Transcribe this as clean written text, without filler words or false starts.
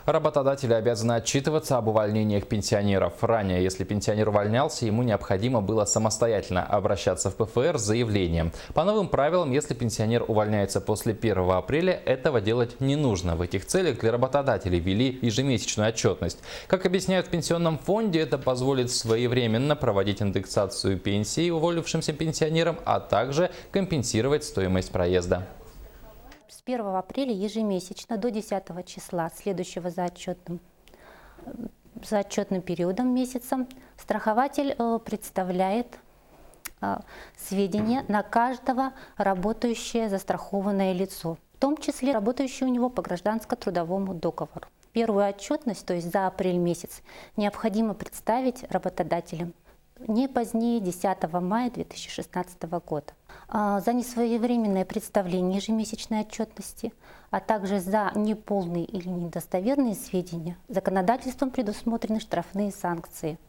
Работодатели обязаны отчитываться об увольнениях пенсионеров. Ранее, если пенсионер увольнялся, ему необходимо было самостоятельно обращаться в ПФР с заявлением. По новым правилам, если пенсионер увольняется после 1 апреля, этого делать не нужно. В этих целях для работодателей ввели ежемесячную отчетность. Как объясняют в Пенсионном фонде, это позволит своевременно проводить индексацию пенсий уволившимся пенсионерам, а также компенсировать стоимость проезда. С 1 апреля ежемесячно до 10 числа, следующего за отчетным периодом месяца, страхователь представляет сведения на каждого работающее застрахованное лицо, в том числе работающее у него по гражданско-трудовому договору. Первую отчетность, то есть за апрель месяц, необходимо представить работодателям не позднее 10 мая 2016 года. За несвоевременное представление ежемесячной отчетности, а также за неполные или недостоверные сведения законодательством предусмотрены штрафные санкции.